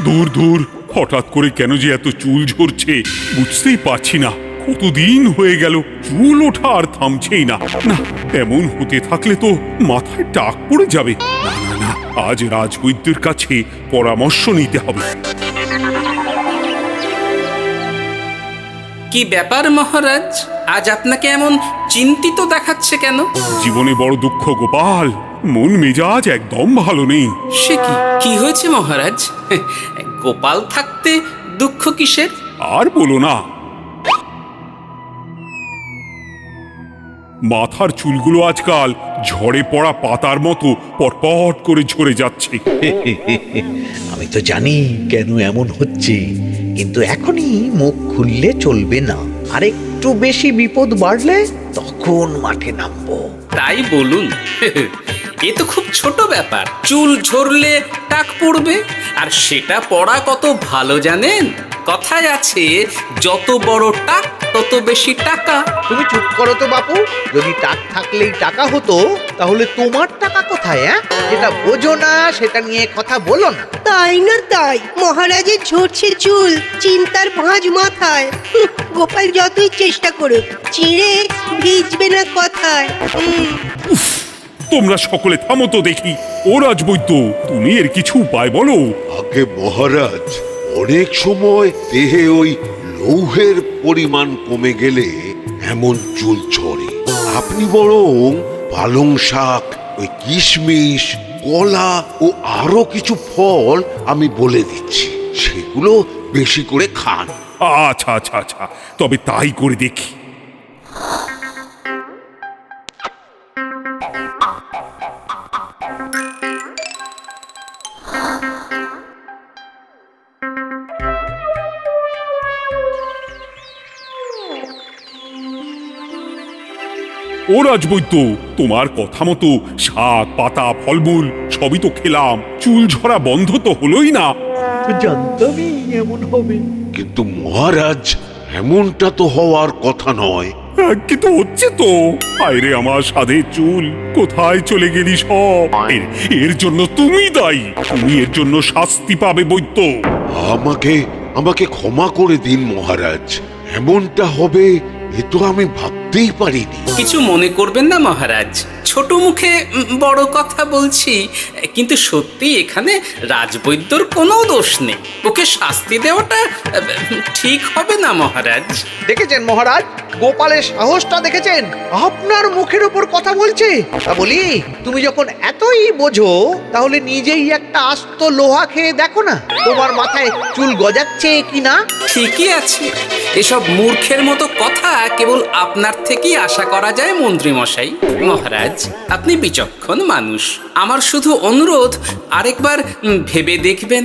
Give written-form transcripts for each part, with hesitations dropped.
দূর দূর, হঠাৎ করে কেন যে এত চুল ঝরছে বুঝতেই পারছি না। কতদিন হয়ে গেল চুল ওঠা আর থামছেই না। না, এমন হতে থাকলে তো মাথায় টাক পড়ে যাবে। না না না, আজ রাজবৈদ্যের কাছে পরামর্শ নিতে হবে। কি ব্যাপার মহারাজ, আজ আপনাকে এমন চিন্তিত দেখাচ্ছে কেন? জীবনে বড় দুঃখ গোপাল, মন মেজাজ একদম ভালো নেই। সে কি, কি হয়েছে মহারাজ? গোপাল থাকতে দুঃখ কিসের? আর বলো না, মাথার চুলগুলো আজকাল ঝড়ে পড়া পাতার মতো পটপট করে ঝরে যাচ্ছে। আমি তো জানি কেন এমন হচ্ছে, কিন্তু এখনই মুখ খুললে চলবে না। আর একটু বেশি বিপদ বাড়লে তখন মাঠে নামবো। তাই বলুন। এ তো খুব ছোট ব্যাপার, চুল ঝরলে টাক পড়বে, আর সেটা পড়া কত ভালো জানেন? কথায় আছে, যত বড় টাক তত বেশি টাকা। তুমি চুপ করো তো বাপু। যদি টাক থাকলেই টাকা হতো, তাহলে তোমার টাকা কোথায়? যেটা বোঝো না সেটা নিয়ে কথা বলো না। তাই না তাই, মহারাজের ঝরছে চুল, চিন্তার ভাঁজ মাথায়। গোপাল যতই চেষ্টা করুক, চিড়ে ভিজবে না কথায়। তোমরা সকলে থামো তো দেখি। ও রাজবৈদ্য, তুমি এর কিছু উপায় বলো। আগে মহারাজ, অনেক সময় দেহে ওই লৌহের পরিমাণ কমে গেলে এমন চুল ঝরে। আপনি বরং পালং শাক, ওই কিশমিশ, কলা ও আরো কিছু ফল আমি বলে দিচ্ছি, সেগুলো বেশি করে খান। আচ্ছা আচ্ছা আচ্ছা, তবে তাই করে দেখি। ও রাজবৈদ্য, তোমার কথা মতো শাক পাতা ফলমূল সবই তো খেলাম, চুল ঝরা বন্ধ তো হলোই না। জানতামই এমন হবে। কিন্তু মহারাজ, এমনটা তো হওয়ার কথা নয়। কিন্তু হচ্ছে তো। আরে আমার সাধের চুল, কোথায় চলে গেলি সব? এর জন্য তুমি দায়ী। তুমি এর জন্য শাস্তি পাবে বৈদ্য। আমাকে আমাকে ক্ষমা করে দিন মহারাজ, এমনটা হবে এ তো আমি ভাবতেই পারিনি। কিছু মনে করবেন না মহারাজ, ছোট মুখে বড় কথা বলছি, কিন্তু সত্যি এখানে রাজবৈদ্যর কোনো দোষ নেই। ওকে শাস্তি দেওয়াটা ঠিক হবে না মহারাজ। দেখেছেন মহারাজ, গোপালের সাহসটা দেখেছেন? আপনার মুখের উপর কথা বলছে। তা বলি, তুমি যখন এতই বোঝো, তাহলে নিজেই একটা আস্ত লোহা খেয়ে দেখো না, তোমার মাথায় চুল গজাচ্ছে কিনা। ঠিকই আছে, এসব মূর্খের মতো কথা কেবল আপনার থেকেই আশা করা যায় মন্ত্রী মশাই। মহারাজ, আপনি বিচক্ষণ মানুষ, আমার শুধু অনুরোধ, আরেকবার ভেবে দেখবেন।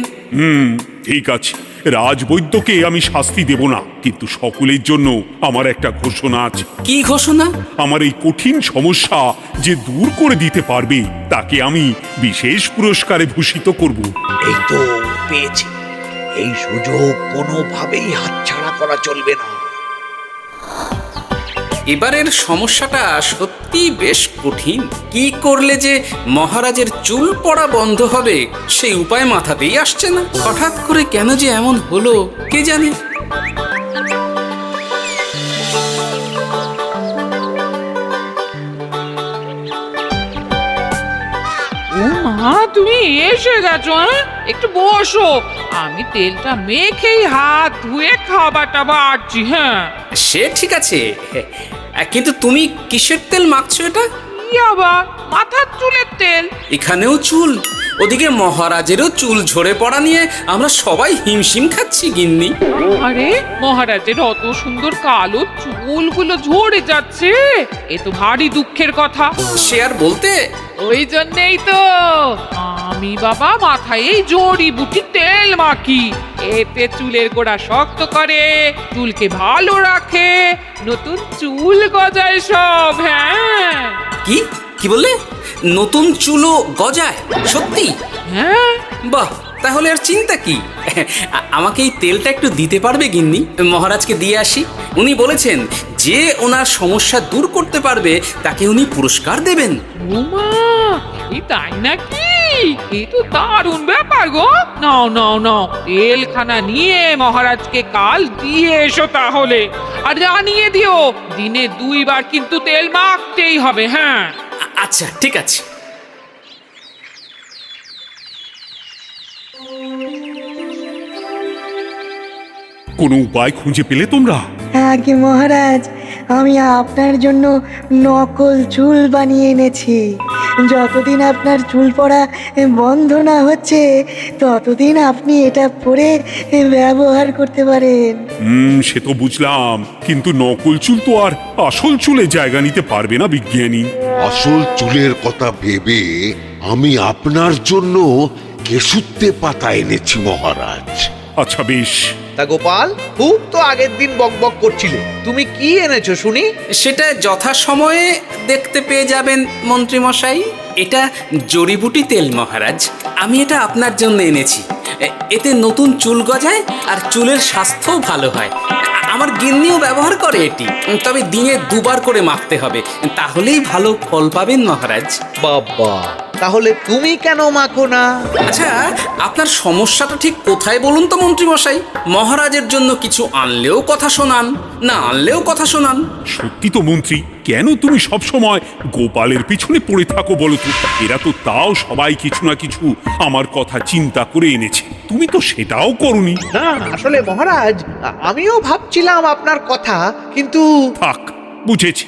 ঠিক আছে, রাজবৈদ্যকে আমি শাস্তি দেব না, কিন্তু সকলের জন্য আমার একটা ঘোষণা আছে। কি ঘোষণা? আমার এই কঠিন সমস্যা যে দূর করে দিতে পারবে, তাকে আমি বিশেষ পুরস্কারে ভূষিত করব। এই তো পেয়েছি, এই সুযোগ কোনোভাবেই হাতছাড়া করা চলবে না। এবারের সমস্যাটা সত্যি বেশ কঠিন। কি করলে যে মহারাজের চুল পড়া বন্ধ হবে সেই উপায় মাথাতেই আসছে না। হঠাৎ করে কেন যে এমন হলো কে জানে। ও মা, তুমি এসে গেছো? একটু বসো, আমি তেলটা মেখেই হাত ধুয়ে খাবারটা বাড়ছি। হ্যাঁ, সে ঠিক আছে, কিন্তু তুমি কিসের তেল মাখছো এটা? কি আবার মাথার চুলের তেল? এখানেও চুল, ওদিকে মহারাজেরও চুল ঝরে পড়া নিয়ে আমরা সবাই হিমশিম খাচ্ছি গিন্নি। আরে, মহারাজের অত সুন্দর কালো চুলগুলো ঝরে যাচ্ছে, এ তো ভারী দুঃখের কথা। সে আর বলতে, ওই জন্যেই তো আমি বাবা মাথায় এই জড়িবুটি তেল মাখি। এতে চুলের গোড়া শক্ত করে, চুলকে ভালো রাখে, নতুন চুল গজায় সব। হ্যাঁ। কি কি বললে? নতুন চুলও গজায়? সত্যি? হ্যাঁ। বাহ, তাহলে আর চিন্তা কি। আমাকে এই তেলটা একটু দিতে পারবে গিন্নি? মহারাজকে দিয়ে আসি। উনি বলেছেন যে ওনার সমস্যা দূর করতে পারবে তাকে উনি পুরস্কার দেবেন। ওমা, এই তাই নাকি? এই তো দারুণ ব্যাপার গো। নাও নাও নাও, তেলখানা নিয়ে মহারাজকে কাল দিয়ে এসো তাহলে। আর জানিয়ে দিও, দিনে 2 বার কিন্তু তেল মাখতেই হবে। হ্যাঁ, আচ্ছা ঠিক আছে। কোনো উপায় খুঁজে পেলে তোমরা? আগে মহারাজ, আমি আপনার জন্য নকল চুল বানিয়ে এনেছি। যতদিন আপনার চুল পড়া বন্ধ না হচ্ছে ততদিন আপনি এটা পরে ব্যবহার করতে পারেন। সে তো বুঝলাম, কিন্তু নকল চুল তো আর আসল চুলে জায়গা নিতে পারবে না বিজ্ঞানী। আসল চুলের কথা ভেবে আমি আপনার জন্য কেশুত্তে পাতা এনেছি মহারাজ। আচ্ছা বেশ। তা গোপাল, খুব তো আগের দিন বকবক করছিলে, তুমি কি এনেছো শুনি? সেটা যথাসময়ে দেখতে পেয়ে যাবেন মন্ত্রী মশাই। এটা জড়িবুটি তেল মহারাজ, আমি এটা আপনার জন্য এনেছি। এতে নতুন চুল গজায় আর চুলের স্বাস্থ্যও ভালো হয়। আমার গিন্নিও ব্যবহার করে এটি, তবে দিনে 2 বার করে মাখতে হবে, তাহলেই ভালো ফল পাবেন মহারাজ। বাবা, তাহলে তুমি কেন মাখো না? আচ্ছা, আপনার সমস্যাটা ঠিক কোথায় বলুন তো মন্ত্রী মশাই? মহারাজের জন্য কিছু আনলেও কথা শোনান, না আনলেও কথা শোনান। সত্যি তো মন্ত্রী, কেন তুমি সব সময় গোপালের পিছনে পড়ে থাকো বলো তো? এরা তো তাও সবাই কিছু না কিছু আমার কথা চিন্তা করে এনেছে, তুমি তো সেটাও করনি। না আসলে মহারাজ, আমিও ভাবছিলাম আপনার কথা, কিন্তু থাক, বুঝেছি।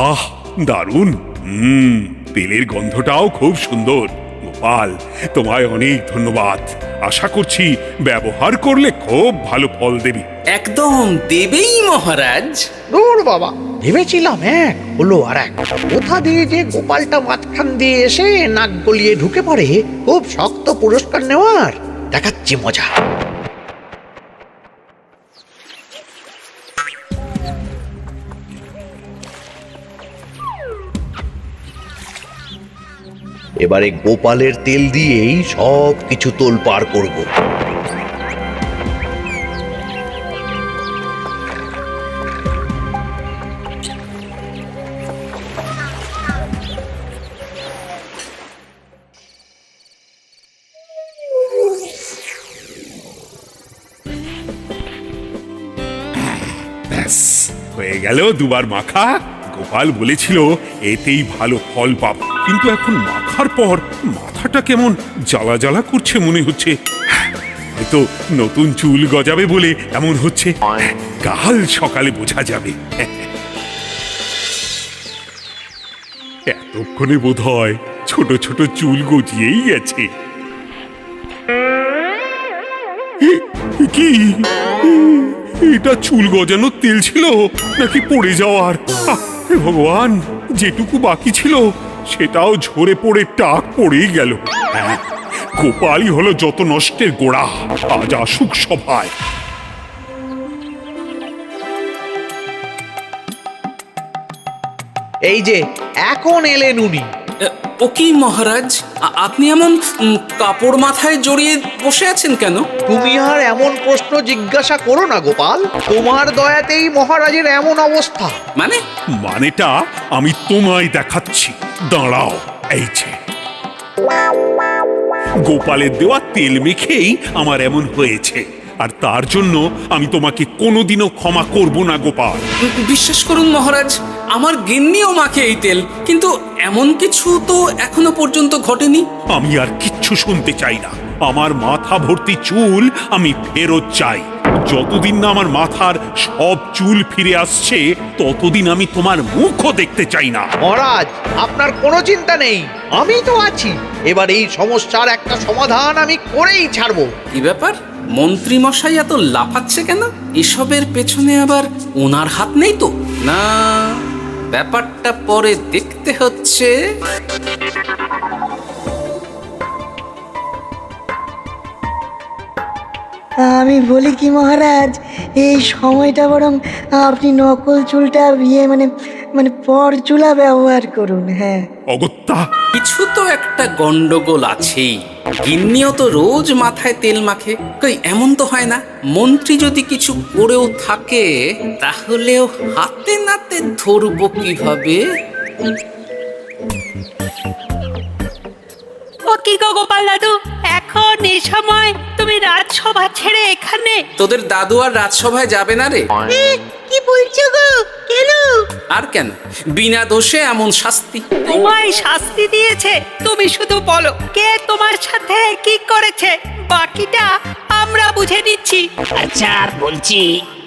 আহ, দারুণ। তেলের গন্ধটাও খুব সুন্দর। গোপাল, তোমায় অনেক ধন্যবাদ। আশা করছি ব্যবহার করলে খুব ভালো ফল দেবে। একদম দেবেই মহারাজ। দূর বাবা, ভেবেছিলাম এক হলো আর এক। কোথা দিয়ে যে গোপালটা মাঝখান দিয়ে এসে নাক গলিয়ে ঢুকে পড়ে, খুব শক্ত পুরস্কার নেওয়ার। দেখাচ্ছি মজা। এবারে গোপালের তেল দিয়েই সব কিছু তোলপাড় করব। ব্যাস, হয়ে গেল 2 বার মাখা। গোপাল বলেছিল এতেই ভালো ফল পাব, কিন্তু এখন মাখার পর মাথাটা কেমন জ্বালা জ্বালা করছে মনে হচ্ছে। হয়তো নতুন চুল গজাবে বলে এমন হচ্ছে। কাল সকালে বোঝা যাবে। এতক্ষণে বোধহয় ছোট ছোট চুল গজিয়েই গেছে। কি এটা চুল গজানোর তেল ছিল নাকি পড়ে যাওয়ার? হে ভগবান, যেটুকু বাকি ছিল সেটাও ঝরে পড়ে টাক পড়েই গেল। হ্যাঁ, গোপালই হলো যত নষ্টের গোড়া। আজ আসুক সভায়। এই যে এখন এলেন উনি। ও কি মহারাজ, আপনি এমন কাপড় মাথায় জড়িয়ে বসে আছেন কেন? তুমি আর এমন প্রশ্ন জিজ্ঞাসা করো না গোপাল, তোমার দয়াতেই মহারাজের এমন অবস্থা। মানেটা আমি তোমায় দেখাচ্ছি, দাঁড়াও। এই যে গোপালের দেওয়া তেল মেখেই আমার এমন হয়েছে, আর তার জন্য আমি তোমাকে কোনোদিনও ক্ষমা করব না গোপাল। বিশ্বাস করুন মহারাজ, আমার গিন্নিও মাখে এই তেল, কিন্তু এমন কিছু তো এখনো পর্যন্ত ঘটেনি। আমি আর কিচ্ছু শুনতে চাই না। আমার মাথা ভর্তি চুল আমি ফেরত চাই। যতদিন না আমার মাথার সব চুল ফিরে আসছে ততদিন আমি তোমার মুখও দেখতে চাই না। মহারাজ, আপনার কোনো চিন্তা নেই, আমি তো আছি। এবার এই সমস্যার একটা সমাধান আমি করেই ছাড়বো। কি ব্যাপার, মন্ত্রী মশাই এত লাফাচ্ছে কেন? এসবের পেছনে আবার ওনার হাত নেই তো? না, ব্যাপারটা পরে দেখতে হচ্ছে। আমি বলি কি মহারাজ, এই সময়টা বরং আপনি নকল চুলটা মানে মানে পরচুলা ব্যবহার করুন। হ্যাঁ, অগত্যা, কিছু তো একটা গন্ডগোল আছেই। গিন্নিও তো রোজ মাথায় তেল মাখে, কই এমন তো হয় না। মন্ত্রী যদি কিছু করেও থাকে তাহলেও হাতে নাতে ধরবো কিভাবে? ও কি গো গোপাল দাদু, এখন এই সময় তুমি রাজসভা ছেড়ে এখানে? তোদের দাদু আর রাজসভায় যাবে না রে? কি বলছো গো? কেন? আর কেন, বিনা দোষে এমন শাস্তি। তোমায় শাস্তি দিয়েছে, তুমি শুধু বলো কে তোমার সাথে কি করেছে, বাকিটা আমরা বুঝে নিচ্ছি। আচ্ছা বলছি,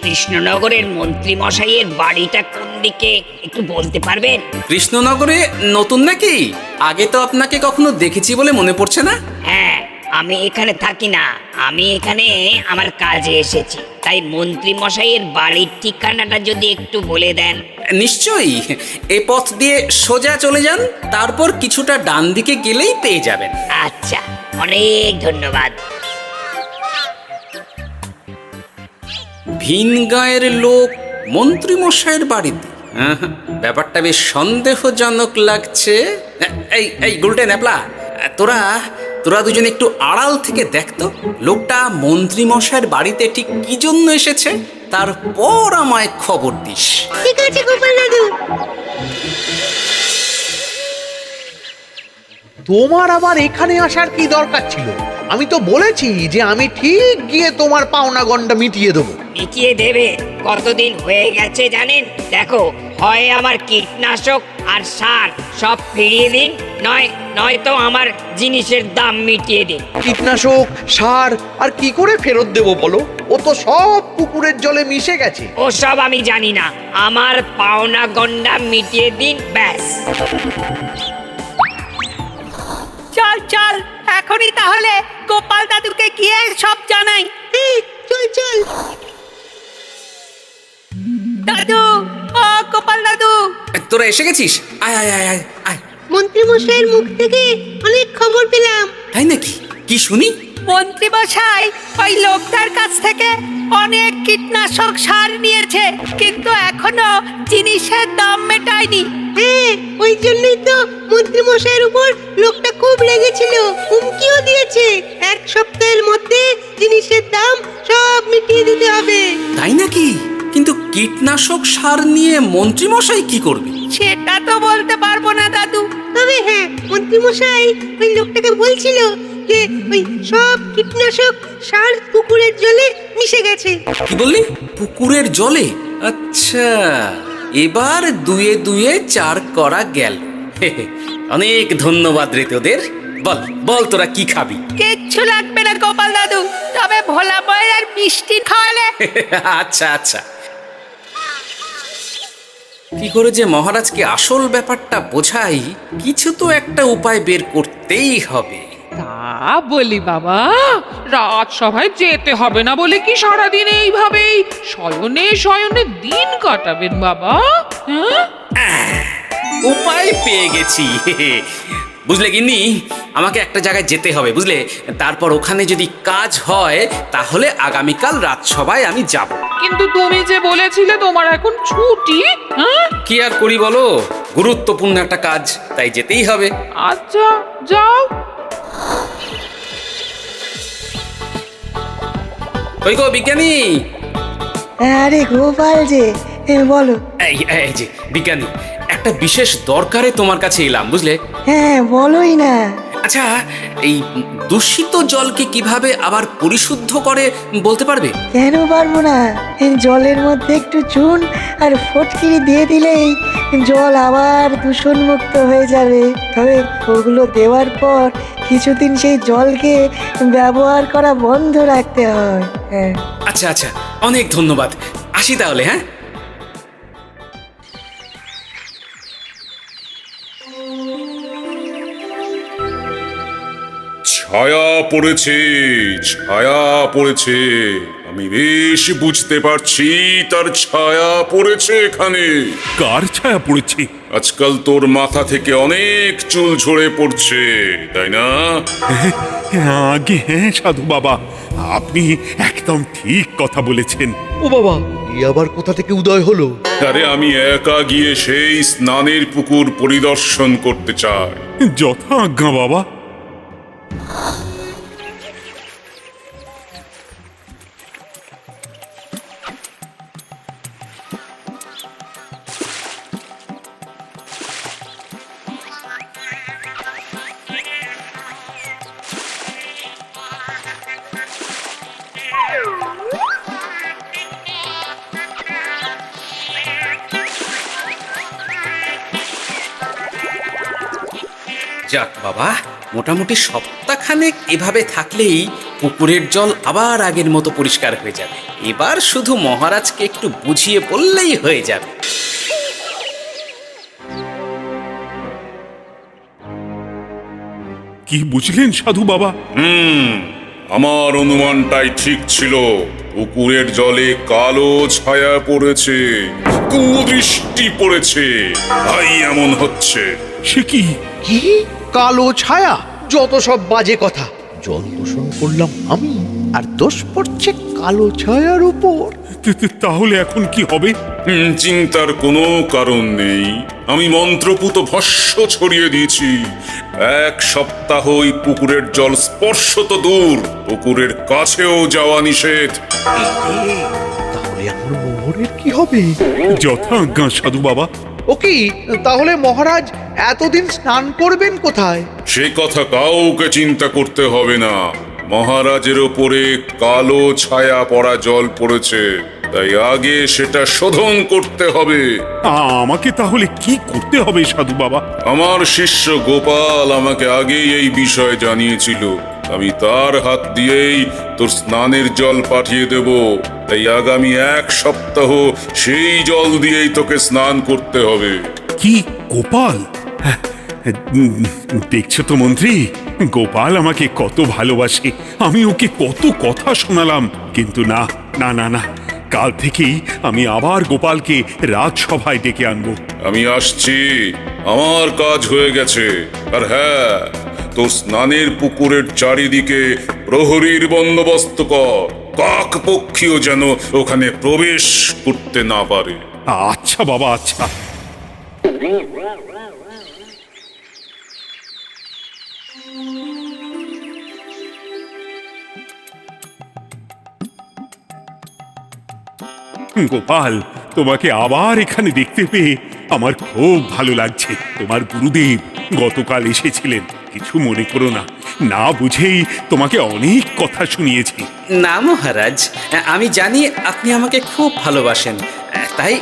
কৃষ্ণনগরের মন্ত্রী মশাইয়ের বাড়িটা কোন দিকে একটু বলতে পারবেন? কৃষ্ণনগরে নতুন নাকি? আগে তো আপনাকে কখনো দেখেছি বলে মনে পড়ছে না। হ্যাঁ, আমি এখানে থাকি না, আমি এখানে আমার কাজে এসেছি, তাই মন্ত্রী মশাইয়ের বাড়ির ঠিকানাটা যদি একটু বলে দেন। নিশ্চয়ই, এ পথ দিয়ে সোজা চলে যান, তারপর কিছুটা ডান দিকে গেলেই পেয়ে যাবেন। আচ্ছা, অনেক ধন্যবাদ। ভিন গাঁয়ের লোক মন্ত্রী মশাইয়ের বাড়িতে? ব্যাপারটা বেশ সন্দেহজনক লাগছে। এই এই গুলটে ন্যাপলা, তোরা তোরা দুজন একটু আড়াল থেকে দেখতো লোকটা মন্ত্রী মশাইয়ের বাড়িতে ঠিক কি জন্য এসেছে, তারপর আমায় খবর দিস। ঠিক আছে গোপাল দাদু। তোমার আবার এখানে আসার কি দরকার ছিল? আমি তো বলেছি যে আমি ঠিক গিয়ে তোমার পাওনা গন্ডা মিটিয়ে দেবো। মিটিয়ে দেবে? কতদিন হয়ে গেছে জানেন? দেখো, হয় আমার কীটনাশক আর সার সব ফিরিয়ে দিন, নয়তো আমার জিনিসের দাম মিটিয়ে দিন। কীটনাশক, সার আর কি করে ফেরত দেবো বলো? ও তো সব পুকুরের জলে মিশে গেছে। ওসব আমি জানি না, আমার পাওনা গন্ডা মিটিয়ে দিন, ব্যাস। চল চল, এখনই তাহলে গোপাল দাদুকে গিয়ে সব জানাই। চল চল। দাদু, ও গোপাল দাদু। তোরা এসে গেছিস? আয় আয় আয় আয় আয়। মন্ত্রী মশাইয়ের মুখ থেকে অনেক খবর পেলাম। তাই নাকি? কি শুনি? মন্ত্রী মশাই ওই লোকটার কাছ থেকে অনেক কীটনাশক সার নিয়েছে, কিন্তু এখনো জিনিসের দাম মেটায়নি। হ্যাঁ, ওই জন্যই তো মন্ত্রী মশাইয়ের উপর লোকটা খুব রেগেছিল, হুমকিও দিয়েছে 1 সপ্তাহের মধ্যে জিনিসের দাম সব মিটিয়ে দিতে হবে। তাই নাকি? কিন্তু কীটনাশক সার নিয়ে মন্ত্রী মশাই কি করবে? সেটা তো বলতে পারবো না দাদু। তবে হ্যাঁ, মন্ত্রী মশাই ওই লোকটাকে বলছিল যে ওই সব কীটনাশক সার পুকুরের জলে মিশে গেছে। কি বললি? পুকুরের জলে? আচ্ছা, এবার দুয়ে দুয়ে 4 করা গেল। অনেক ধন্যবাদ রে তোদের। বল বল, তোরা কি খাবি? কিচ্ছু লাগবে না গোপাল দাদু, তবে ভোলা বয়ের আর মিষ্টি খাওয়ালে। আচ্ছা আচ্ছা। কি করে যে মহারাজকে আসল ব্যাপারটা বোঝাই, কিছু তো একটা উপায় বের করতেই হবে। তা বলি বাবা, রাজসভায় যেতে হবে না বলে কি সারাদিন এইভাবেই শয়নে শয়নে দিন কাটাবেন বাবা? হ্যাঁ, উপায় পেয়ে গেছি। বুঝলে গিন্নি, আমাকে একটা জায়গায় যেতে হবে, বুঝলে? তারপর ওখানে যদি কাজ হয় তাহলে আগামীকাল রাজসভায় আমি যাব। কিন্তু তুমি যে বলেছিলে তোমার এখন ছুটি। হ্যাঁ, কি আর করি বলো, গুরুত্বপূর্ণ একটা কাজ, তাই যেতেই হবে। আচ্ছা যাও। ওই গো বিজ্ঞানী, আরে গোপাল যে, বলো। এই এই যে বিজ্ঞানী, একটা বিশেষ দরকারে তোমার কাছে এলাম, বুঝলে? হ্যাঁ, বলোই না। আচ্ছা, এই দূষিত জলকে কিভাবে আবার পরিশুদ্ধ করে বলতে পারবে? কেন পারবো না? জলের মধ্যে একটু চুন আর ফটকিরি দিয়ে দিলেই জল আবার দূষণমুক্ত হয়ে যাবে। তবে ওগুলো দেওয়ার পর কিছুদিন সেই জলকে ব্যবহার করা বন্ধ রাখতে হয়। হ্যাঁ। আচ্ছা আচ্ছা, অনেক ধন্যবাদ, আসি তাহলে। হ্যাঁ, ছায়া পড়েছে, ছায়া পড়েছে। আমি বেশ বুঝতে পারছি তার ছায়া পড়েছে এখানে। কার ছায়া পড়েছে? আজকাল তোর মাথা থেকে অনেক চুল ঝরে পড়ছে, তাই না? আগে হ্যাঁ সাধু বাবা, আপনি একদম ঠিক কথা বলেছেন। ও বাবা, এই আবার কোথা থেকে উদয় হলো? আরে আমি একা গিয়ে সেই স্নানের পুকুর পরিদর্শন করতে চাই। যথা আজ্ঞা বাবা। যাক বাবা, মোটামুটি সপ্তাহখানেক এভাবে থাকলেই পুকুরের জল আবার আগের মতো পরিষ্কার হয়ে যাবে। এবার শুধু মহারাজকে একটু বুঝিয়ে বললেই হয়ে যাবে। কি বুঝলেন সাধু বাবা? আমার অনুমানটাই ঠিক ছিল। পুকুরের জলে কালো ছায়া পড়েছে, কুদৃষ্টি পড়েছে, তাই এমন হচ্ছে। সে কি? কি কালো ছায়া? যত সব বাজে কথা। জল দূষণ করলাম আমি, আর দোষ পড়ছে কালো ছায়ার উপর। তাহলে এখন কি হবে? চিন্তার কোনো কারণ নেই। আমি মন্ত্রপুত ভস্য ছড়িয়ে দিয়েছি। 1 সপ্তাহ ওই পুকুরের জল স্পর্শ তো দূর, পুকুরের কাছেও যাওয়া নিষেধ। তাহলে আমার মোহরের কি হবে? যথাজ্ঞা সাধু বাবা। ও কি, তাহলে মহারাজ এতদিন স্নান করবেন কোথায়? সে কথা কাউকে চিন্তা করতে হবে না। মহারাজের ওপরে কালো ছায়া পড়া জল পড়েছে, তাই আগে সেটা শোধন করতে হবে। আমাকে তাহলে কি করতে হবে সাধু বাবা? আমার শিষ্য গোপাল আমাকে আগেই এই বিষয় জানিয়েছিল। আমি তার হাত দিয়েই তোর স্নানের জল পাঠিয়ে দেব। তাই আগামী 1 সপ্তাহ সেই জল দিয়েই তোকে স্নান করতে হবে। কি গোপাল? দেখছো তো মন্ত্রী, গোপাল আমাকে কত ভালোবাসে। আমি ওকে কত কথা শোনালাম, কিন্তু না না না না, কাল থেকেই আমি আবার গোপালকে রাজসভায় ডেকে আনবো। আমি আসছি, আমার কাজ হয়ে গেছে। আর হ্যাঁ, তোর স্নানের পুকুরের চারিদিকে প্রহরীর বন্দোবস্ত কর। কাক পক্ষীও যেন ওখানে প্রবেশ করতে না পারে। আচ্ছা বাবা, আচ্ছা। গোপাল, তোমাকে আবার এখানে দেখতে পেয়ে আমার খুব ভালো লাগছে। তোমার গুরুদেব গতকাল এসেছিলেন, কিছু মনে করো না। না বুঝেই তোমাকে অনেক কথা শুনিয়েছি। না মহারাজ, আমি জানি আপনি আমাকে খুব ভালোবাসেন, তাই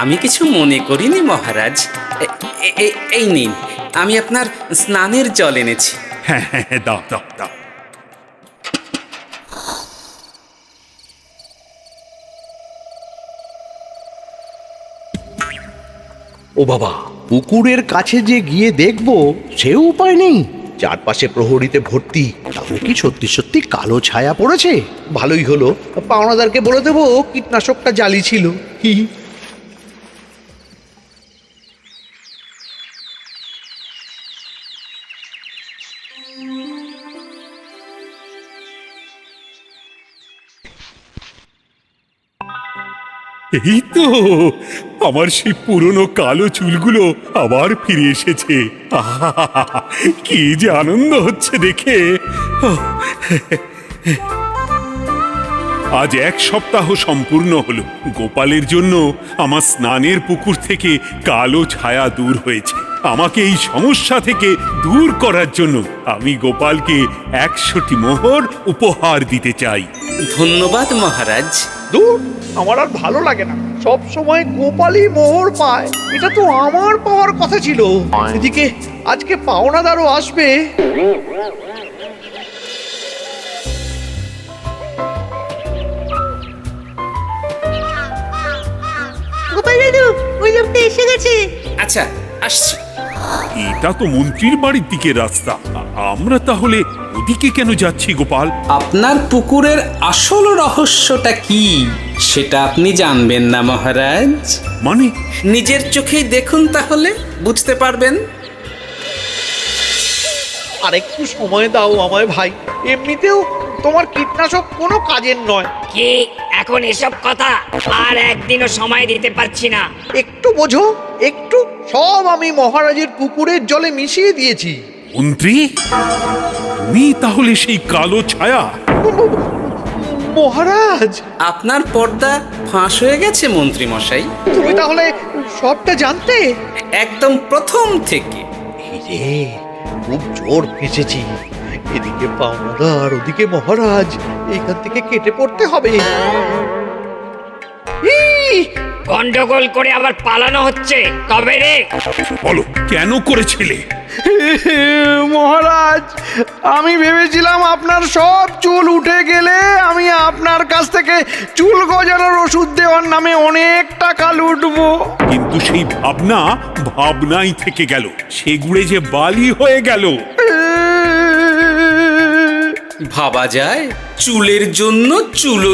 আমি কিছু মনে করিনি মহারাজ। এই নিন, আমি আপনার স্নানের জল এনেছি। হ্যাঁ হ্যাঁ হ্যাঁ, দাও দাও দাও। ও বাবা, পুকুরের কাছে যে গিয়ে দেখবো সে উপায় নেই। চারপাশে প্রহরীতে ভর্তি। তাহলে কি সত্যি সত্যি কালো ছায়া পড়েছে? ভালোই হলো, পাওনাদারকে বলে দেবো কীটনাশকটা জালি ছিল। হি হি। এই তো আমার সেই পুরনো কালো চুলগুলো আবার ফিরে এসেছে। আহা, কি যে আনন্দ হচ্ছে দেখে। আজ 1 সপ্তাহ সম্পূর্ণ হলো। গোপালের জন্য আমার স্নানের পুকুর থেকে কালো ছায়া দূর হয়েছে। আমাকে এই সমস্যা থেকে দূর করার জন্য আমি গোপালকে 100টি মোহর উপহার দিতে চাই। ধন্যবাদ মহারাজ। দূর, আমার আর ভালো লাগে না। সব সময় গোপালই মোহর পায়, এটা তো আমার পাওয়ার কথা ছিল। এদিকে আজকে পাওনাদারও আসবে। গোপাল দাদু, ওই লোকটা এসে গেছে। আচ্ছা, আসছি। এটা তো মন্ত্রীর বাড়ির দিকে রাস্তা। আমরা তাহলে ওদিকে কেন যাচ্ছি গোপাল? আপনার পুকুরের আসল রহস্যটা কি সেটা আপনি জানবেন না মহারাজ? মানে? নিজের চোখেই দেখুন, তাহলে বুঝতে পারবেন। আর একটু সময় দাও আমায় ভাই। এমনিতেও তোমার কীটনাশক কোনো কাজের নয়। কি এখন এসব কথা? আর একদিনও সময় দিতে পারছি না। একটু বোঝো, একটু। সব আমি মহারাজের পুকুরের জলে মিশিয়ে দিয়েছি। মন্ত্রী, তুমি তাহলে সেই কালো ছায়া? মহারাজ, আপনার পর্দা ফাঁস হয়ে গেছে মন্ত্রী মশাই। তুমি তাহলে সবটা জানতে? একদম প্রথম থেকে। রে, খুব জোর ফেঁসেছি। এদিকে পাওনাদার, ওদিকে মহারাজ, এখান থেকে কেটে পড়তে হবে। গন্ডগোল করে আবার পালানো হচ্ছে তবে রে। বলো কেন করেছিলে? মহারাজ, আমি ভেবেছিলাম আপনার সব চুল উঠে গেলে আমি আপনার কাছ থেকে চুল গজানোর ওষুধ দেওয়ার নামে অনেক টাকা লুটবো। কিন্তু সেই ভাবনা ভাবনাই থেকে গেল, সেগুড়ে যে বালি হয়ে গেল। ভাবা যায় চুলের জন্য চুলো